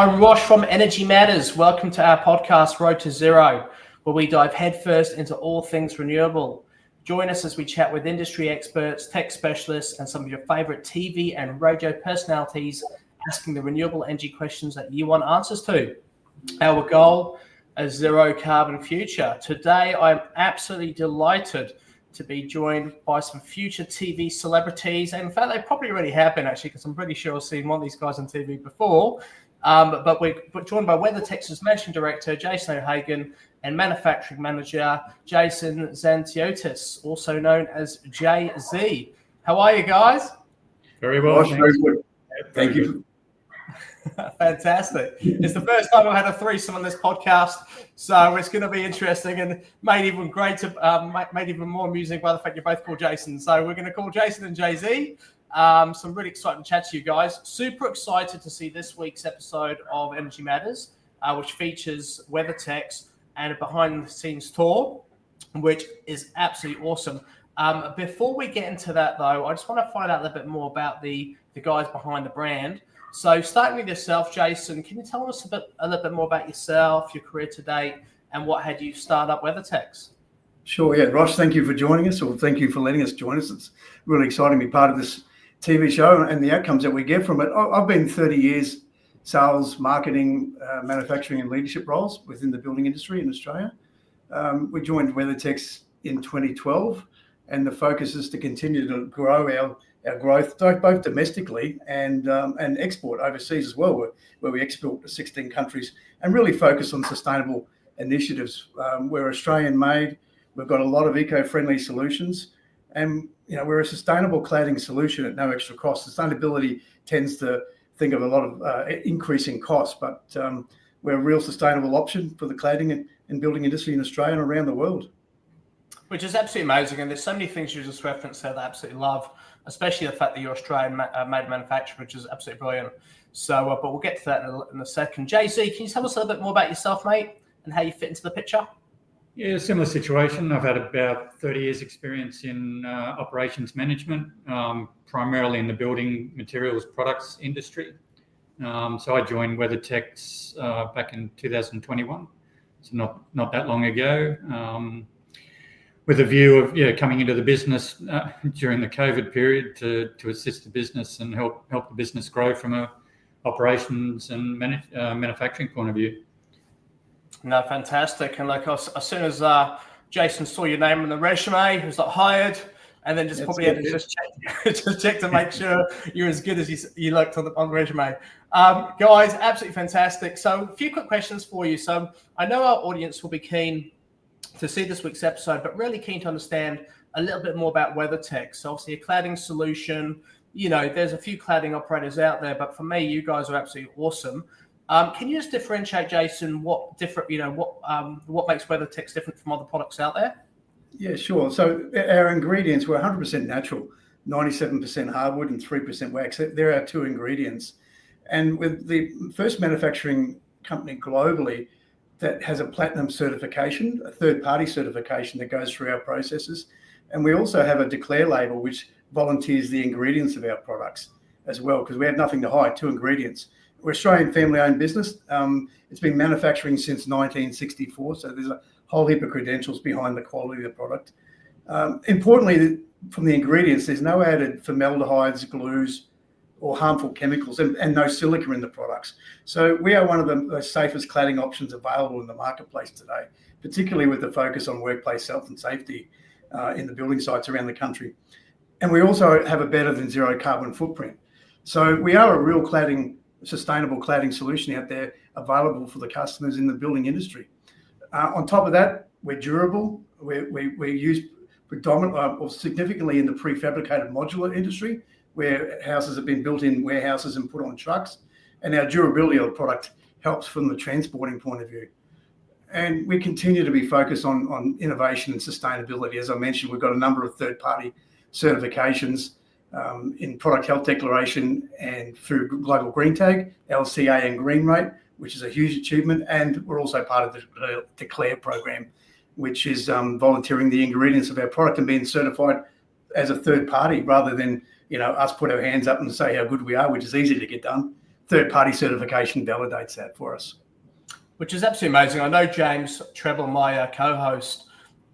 I'm Rosh from Energy Matters. Welcome to our podcast, Road to Zero, where we dive headfirst into all things renewable. Join us as we chat with industry experts, tech specialists, and some of your favorite TV and radio personalities asking the renewable energy questions that you want answers to. Our goal, a zero carbon future. Today, I'm absolutely delighted to be joined by some future TV celebrities. And in fact, they probably already have been, actually, because I'm pretty sure I've seen one of these guys on TV before. But we're joined by Weathertex's Managing Director, Jason O'Hagan, and Manufacturing Manager, Jason Zantiotis, also known as JZ. How are you guys? Very well. Very good. Thank you. Fantastic. It's the first time I've had a threesome on this podcast, so it's going to be interesting and made even more amusing by the fact you're both called Jason. So we're going to call Jason and JZ. Some really exciting chat to you guys. Super excited to see this week's episode of Energy Matters, which features Weathertex and a behind-the-scenes tour, which is absolutely awesome. Before we get into that, though, I just want to find out a little bit more about the guys behind the brand. So starting with yourself, Jason, can you tell us a little bit more about yourself, your career to date, and what had you start up Weathertex? Sure, yeah. Rosh, thank you for joining us, or thank you for letting us join us. It's really exciting to be part of this TV show and the outcomes that we get from it. I've been 30 years sales, marketing, manufacturing and leadership roles within the building industry in Australia. We joined Weathertex in 2012, and the focus is to continue to grow our growth, both domestically and export overseas as well, where we export to 16 countries and really focus on sustainable initiatives. We're Australian made. We've got a lot of eco-friendly solutions, and we're a sustainable cladding solution at no extra cost. Sustainability tends to think of a lot of increasing costs, but we're a real sustainable option for the cladding and building industry in Australia and around the world. Which is absolutely amazing, and there's so many things you just referenced there that I absolutely love, especially the fact that you're Australian-made manufacturer, which is absolutely brilliant. So, but we'll get to that in a second. JZ, can you tell us a little bit more about yourself, mate, and how you fit into the picture? Yeah, similar situation. I've had about 30 years experience in operations management, primarily in the building materials products industry. So I joined Weathertex back in 2021, so not that long ago, with a view of coming into the business during the COVID period to assist the business and help the business grow from a operations and manufacturing point of view. No, fantastic. And like as soon as Jason saw your name in the resume, he was like hired, and then probably had to just check to make sure you're as good as you looked on the resume. Guys, absolutely fantastic. So a few quick questions for you. So I know our audience will be keen to see this week's episode, but really keen to understand a little bit more about WeatherTech. So obviously a cladding solution, there's a few cladding operators out there, but for me, you guys are absolutely awesome. Can you just differentiate, Jason, what makes WeatherTech different from other products out there? Yeah, sure. So our ingredients were 100% natural, 97% hardwood and 3% wax. They're our two ingredients. And with the first manufacturing company globally that has a platinum certification, a third-party certification that goes through our processes. And we also have a declare label, which volunteers the ingredients of our products as well, because we have nothing to hide, two ingredients. We're Australian family-owned business. It's been manufacturing since 1964, so there's a whole heap of credentials behind the quality of the product. Importantly, from the ingredients, there's no added formaldehydes, glues, or harmful chemicals, and no silica in the products. So we are one of the safest cladding options available in the marketplace today, particularly with the focus on workplace health and safety in the building sites around the country. And we also have a better than zero carbon footprint. So we are a real sustainable cladding solution out there available for the customers in the building industry. On top of that, we're durable. We're used predominantly or significantly in the prefabricated modular industry, where houses have been built in warehouses and put on trucks. And our durability of the product helps from the transporting point of view. And we continue to be focused on innovation and sustainability. As I mentioned, we've got a number of third-party certifications in product health declaration and through Global Green Tag, LCA and Green Rate, which is a huge achievement. And we're also part of the Declare program, which is volunteering the ingredients of our product and being certified as a third party rather than us put our hands up and say how good we are, which is easy to get done. third-party certification validates that for us. Which is absolutely amazing. I know James Treble, my co-host,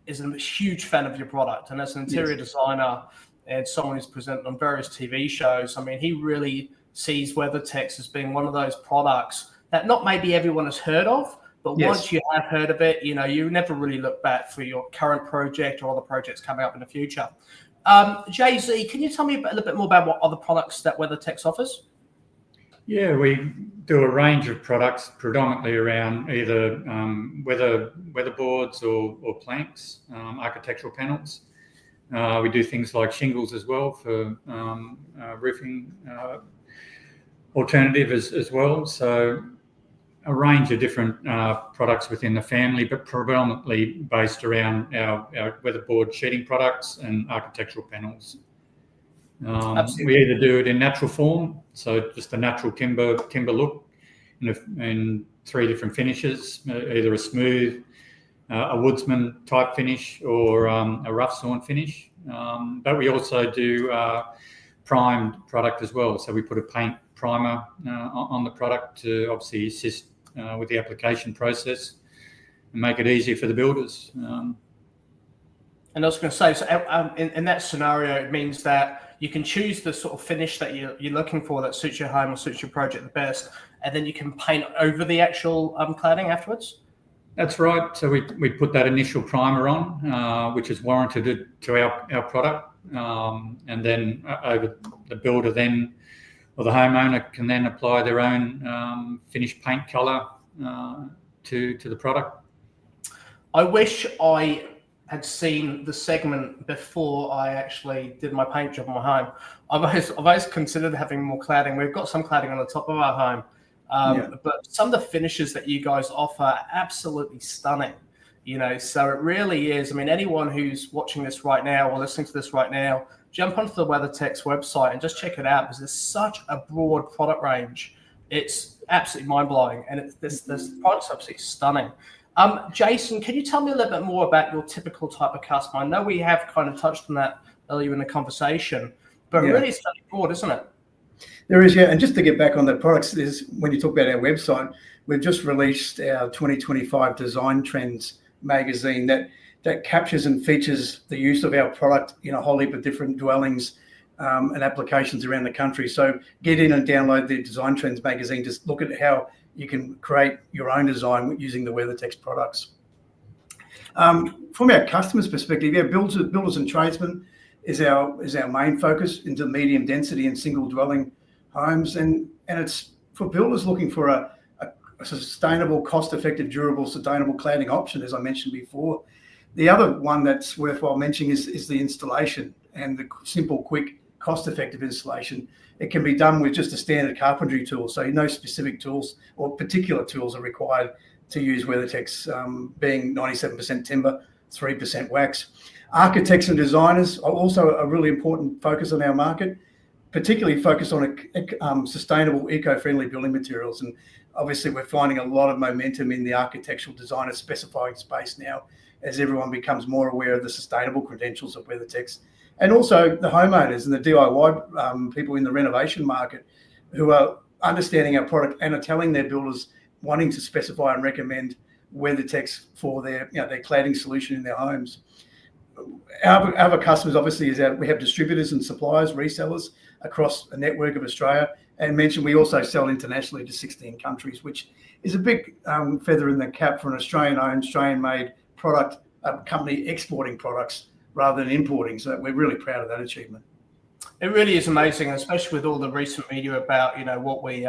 is a huge fan of your product. And as an interior designer and someone who's presented on various TV shows, I mean, he really sees WeatherTex as being one of those products that not maybe everyone has heard of, but once you have heard of it, you know, you never really look back for your current project or other projects coming up in the future. JZ, can you tell me a little bit more about what other products that WeatherTex offers? Yeah, we do a range of products predominantly around either weatherboards or planks, architectural panels. We do things like shingles as well for roofing alternative as well. So a range of different products within the family, but predominantly based around our weatherboard sheeting products and architectural panels. We either do it in natural form, so just a natural timber look in 3 different finishes, either a smooth, a woodsman type finish, or a rough sawn finish. But we also do primed product as well. So we put a paint primer on the product to obviously assist with the application process and make it easier for the builders. And I was going to say, so in that scenario, it means that you can choose the sort of finish that you're looking for that suits your home or suits your project the best, and then you can paint over the actual cladding afterwards? That's right. So we put that initial primer on, which is warranted to our product, and then over the builder then, or the homeowner can then apply their own finished paint colour to the product. I wish I had seen the segment before I actually did my paint job on my home. I've always considered having more cladding. We've got some cladding on the top of our home, but some of the finishes that you guys offer are absolutely stunning. You know, so it really is. I mean, anyone who's watching this right now or listening to this right now, jump onto the WeatherTex website and just check it out, because there's such a broad product range. It's absolutely mind-blowing, and this product's absolutely stunning. Jason, can you tell me a little bit more about your typical type of customer? I know we have kind of touched on that earlier in the conversation, but really it's very broad, isn't it? There is, and just to get back on the products, when you talk about our website, we've just released our 2025 Design Trends magazine that captures and features the use of our product in a whole heap of different dwellings and applications around the country. So get in and download the Design Trends magazine. Just look at how you can create your own design using the WeatherTex products. From our customers' perspective, builders and tradesmen is our main focus into medium density and single dwelling homes, and it's for builders looking for a sustainable, cost-effective, durable, sustainable cladding option, as I mentioned before. The other one that's worthwhile mentioning is the installation, and the simple, quick, cost-effective installation. It can be done with just a standard carpentry tool, so no specific tools or particular tools are required to use WeatherTex, being 97% timber, 3% wax. Architects and designers are also a really important focus on our market, particularly focused on sustainable, eco-friendly building materials. And obviously we're finding a lot of momentum in the architectural designer specifying space now, as everyone becomes more aware of the sustainable credentials of WeatherTex. And also the homeowners and the DIY people in the renovation market who are understanding our product and are telling their builders wanting to specify and recommend WeatherTex for their cladding solution in their homes. Our other customers obviously we have distributors and suppliers, resellers across a network of Australia. And mentioned we also sell internationally to 16 countries, which is a big feather in the cap for an Australian-owned, Australian-made product, company exporting products rather than importing. So we're really proud of that achievement. It really is amazing, especially with all the recent media about, what we,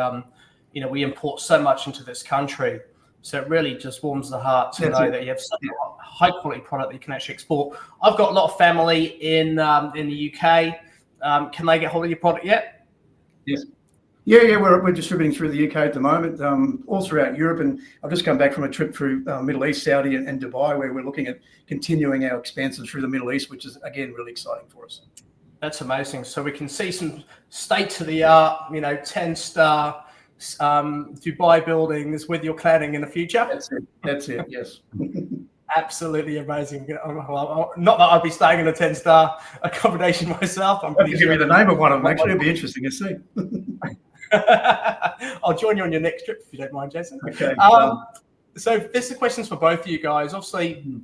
we import so much into this country. So it really just warms the heart to know that you have such a high quality product that you can actually export. I've got a lot of family in the UK. Can they get hold of your product yet? Yes. Yeah, we're distributing through the UK at the moment, all throughout Europe, and I've just come back from a trip through Middle East, Saudi and Dubai, where we're looking at continuing our expansion through the Middle East, which is, again, really exciting for us. That's amazing. So we can see some state-of-the-art, 10-star Dubai buildings with your cladding in the future. That's it, yes. Absolutely amazing. Not that I'd be staying in a 10-star accommodation myself. I'm pretty sure. Give me the name of one of them. Actually, it'd be interesting to see. I'll join you on your next trip if you don't mind, Jason. Okay. So this is questions for both of you guys. Obviously,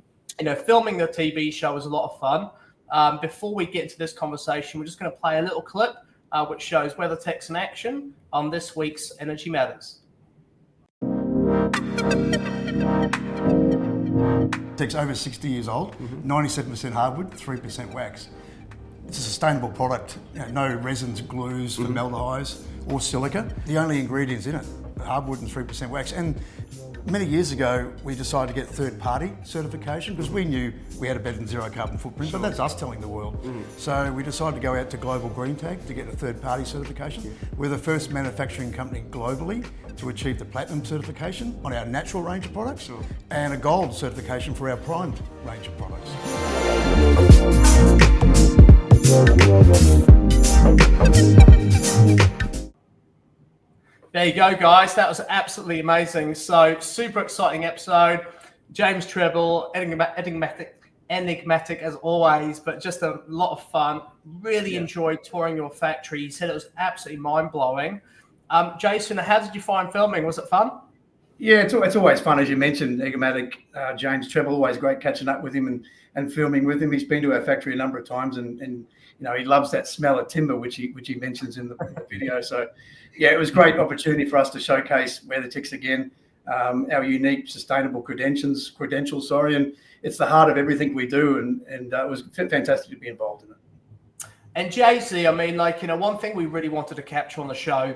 filming the TV show is a lot of fun. Before we get into this conversation, we're just going to play a little clip which shows Weathertex in action on this week's Energy Matters. It's over 60 years old, 97% hardwood, 3% wax. It's a sustainable product, no resins, glues, formaldehydes or silica. The only ingredients in it, hardwood and 3% wax. And many years ago, we decided to get third-party certification because we knew we had a better than zero carbon footprint, but that's us telling the world. So we decided to go out to Global Green Tag to get a third-party certification. We're the first manufacturing company globally to achieve the platinum certification on our natural range of products and a gold certification for our primed range of products. There you go, guys. That was absolutely amazing. So super exciting episode. James Treble, enigmatic as always, but just a lot of fun. Really enjoyed touring your factory. He said it was absolutely mind-blowing. Jason, how did you find filming? Was it fun? Yeah, it's always fun, as you mentioned, enigmatic. James Treble, always great catching up with him and filming with him. He's been to our factory a number of times and he loves that smell of timber, which he mentions in the video. So, yeah, it was a great opportunity for us to showcase Weathertex again, our unique sustainable credentials, and it's the heart of everything we do, and it was fantastic to be involved in it. And JZ, I mean, one thing we really wanted to capture on the show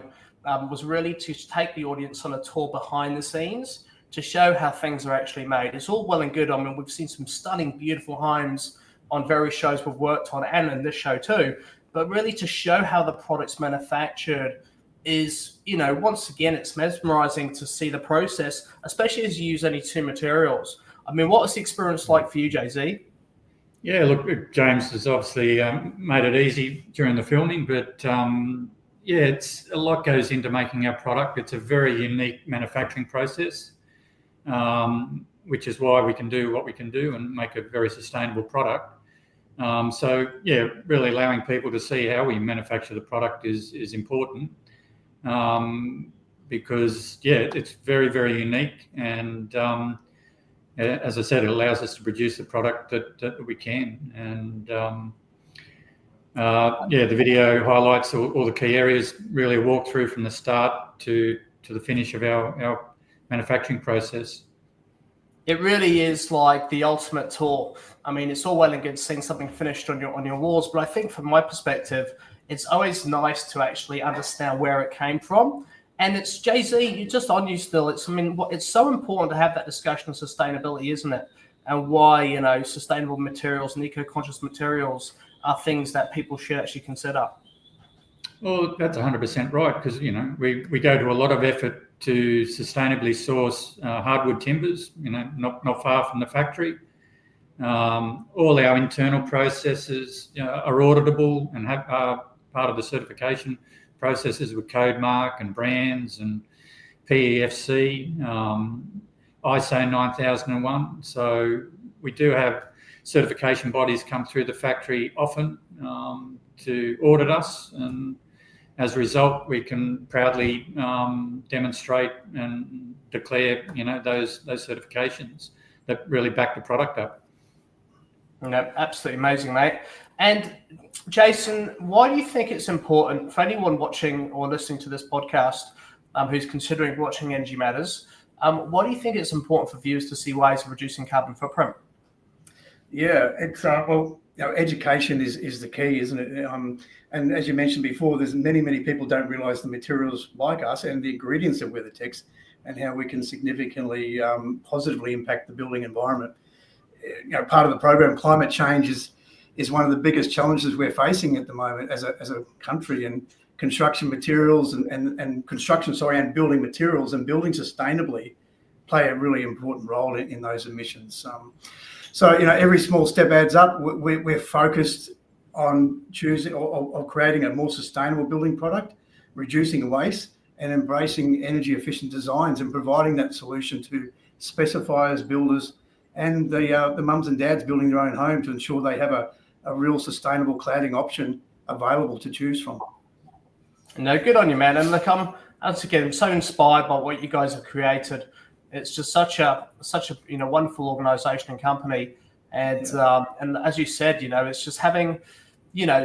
was really to take the audience on a tour behind the scenes to show how things are actually made. It's all well and good. I mean, we've seen some stunning, beautiful homes on various shows we've worked on and in this show too, but really to show how the product's manufactured is, once again, it's mesmerizing to see the process, especially as you use only two materials. I mean, what was the experience like for you, JZ? Yeah, look, James has obviously made it easy during the filming, but it's a lot goes into making our product. It's a very unique manufacturing process, which is why we can do what we can do and make a very sustainable product. Really allowing people to see how we manufacture the product is important because, it's very, very unique. And as I said, it allows us to produce the product that we can. And the video highlights all the key areas, really a walkthrough from the start to the finish of our manufacturing process. It really is like the ultimate tour. I mean, it's all well and good seeing something finished on your walls, but I think from my perspective, it's always nice to actually understand where it came from. And it's JZ, you're just on you still. It's so important to have that discussion of sustainability, isn't it? And why, sustainable materials and eco-conscious materials are things that people should actually consider. Well, that's 100% right, because, we go to a lot of effort to sustainably source hardwood timbers, not far from the factory. All our internal processes are auditable and have part of the certification processes with code mark and brands and PEFC, ISO 9001. So we do have certification bodies come through the factory often to audit us, and as a result, we can proudly demonstrate and declare, those certifications that really back the product up. Absolutely amazing, mate. And Jason, why do you think it's important for anyone watching or listening to this podcast who's considering watching Energy Matters? Why do you think it's important for viewers to see ways of reducing carbon footprint? Yeah, it's education is the key, isn't it? And as you mentioned before, there's many people don't realise the materials like us and the ingredients of Weathertex and how we can significantly positively impact the building environment. Part of the program, climate change is one of the biggest challenges we're facing at the moment as a country, and construction materials and building materials and building sustainably play a really important role in those emissions. So every small step adds up. We're focused on choosing or creating a more sustainable building product, reducing waste, and embracing energy efficient designs and providing that solution to specifiers, builders, and the mums and dads building their own home to ensure they have a real sustainable cladding option available to choose from. No, good on you, man. And look, I'm so inspired by what you guys have created. It's just such a wonderful organization and company. And and as you said, it's just having,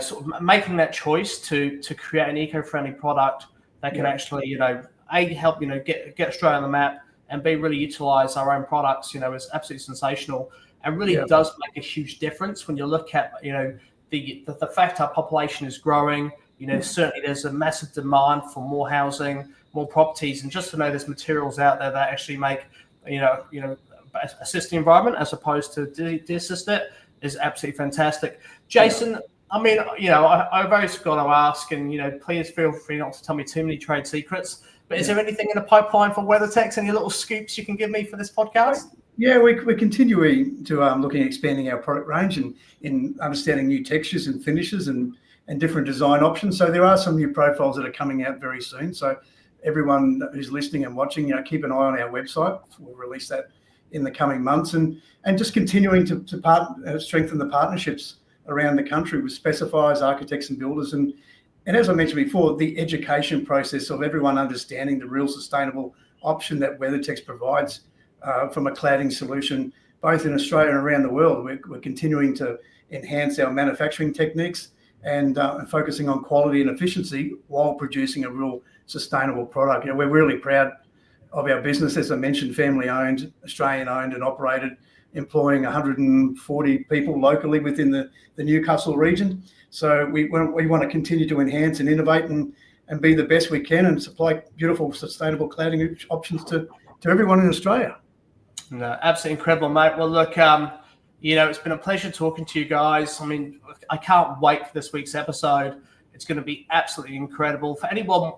sort of making that choice to create an eco-friendly product that can actually, A, help, get Australia on the map, and B, really utilize our own products, is absolutely sensational, and really does make a huge difference when you look at, the fact our population is growing. Certainly there's a massive demand for more housing, more properties, and just to know there's materials out there that actually make, assist the environment as opposed to de-assist it is absolutely fantastic. Jason, I mean, I've always got to ask, and, please feel free not to tell me too many trade secrets, but is there anything in the pipeline for WeatherTex? Any little scoops you can give me for this podcast? Yeah, we're continuing to looking at expanding our product range and in understanding new textures and finishes and different design options. So there are some new profiles that are coming out very soon. So everyone who's listening and watching, keep an eye on our website. We'll release that in the coming months, and just continuing to strengthen the partnerships around the country with specifiers, architects and builders. And as I mentioned before, the education process of everyone understanding the real sustainable option that WeatherTex provides from a cladding solution, both in Australia and around the world. We're continuing to enhance our manufacturing techniques and focusing on quality and efficiency while producing a real sustainable product. We're really proud of our business, as I mentioned, family owned, Australian owned and operated, employing 140 people locally within the Newcastle region. So we want to continue to enhance and innovate and be the best we can and supply beautiful, sustainable cladding options to everyone in Australia. No, absolutely incredible, mate. Well, look, it's been a pleasure talking to you guys. I mean, I can't wait for this week's episode. It's going to be absolutely incredible. For anyone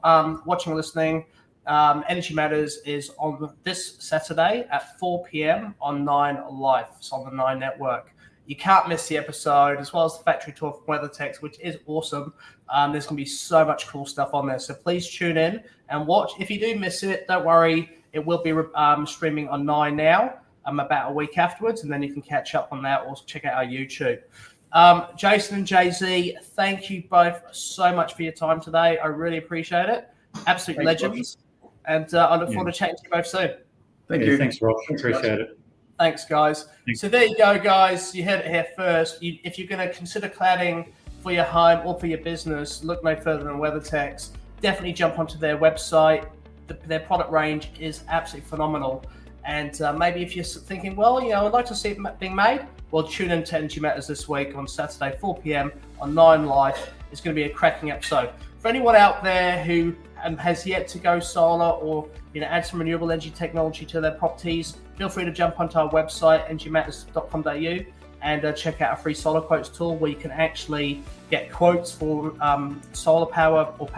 watching or listening, Energy Matters is on this Saturday at 4 p.m. on 9 Live. It's on the 9 network. You can't miss the episode, as well as the factory tour from WeatherTex, which is awesome. There's going to be so much cool stuff on there. So please tune in and watch. If you do miss it, don't worry. It will be streaming on 9 now, about a week afterwards, and then you can catch up on that or check out our YouTube. Jason and JZ, thank you both so much for your time today. I really appreciate it. Absolute legends. And I look forward to chatting to you both soon. Thank you. Thanks, Rosh. Appreciate it. Thanks, guys. So there you go, guys. You heard it here first. If you're going to consider cladding for your home or for your business, look no further than WeatherTex. Definitely jump onto their website. Their product range is absolutely phenomenal. And maybe if you're thinking, well, I'd like to see it being made, well, tune in to Energy Matters this week on Saturday, 4 p.m. on 9 Live. It's going to be a cracking episode. For anyone out there who has yet to go solar or add some renewable energy technology to their properties, feel free to jump onto our website, energymatters.com.au, and check out our free solar quotes tool where you can actually get quotes for solar power or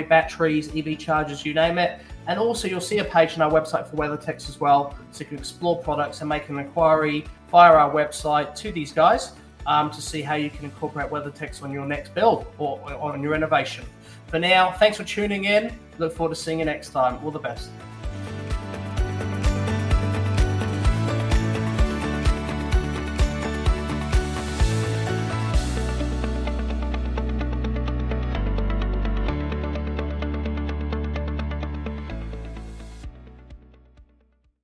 batteries, EV chargers, you name it. And also you'll see a page on our website for WeatherTex as well, so you can explore products and make an inquiry via our website to these guys to see how you can incorporate WeatherTex on your next build or on your renovation. For now, thanks for tuning in. Look forward to seeing you next time. All the best.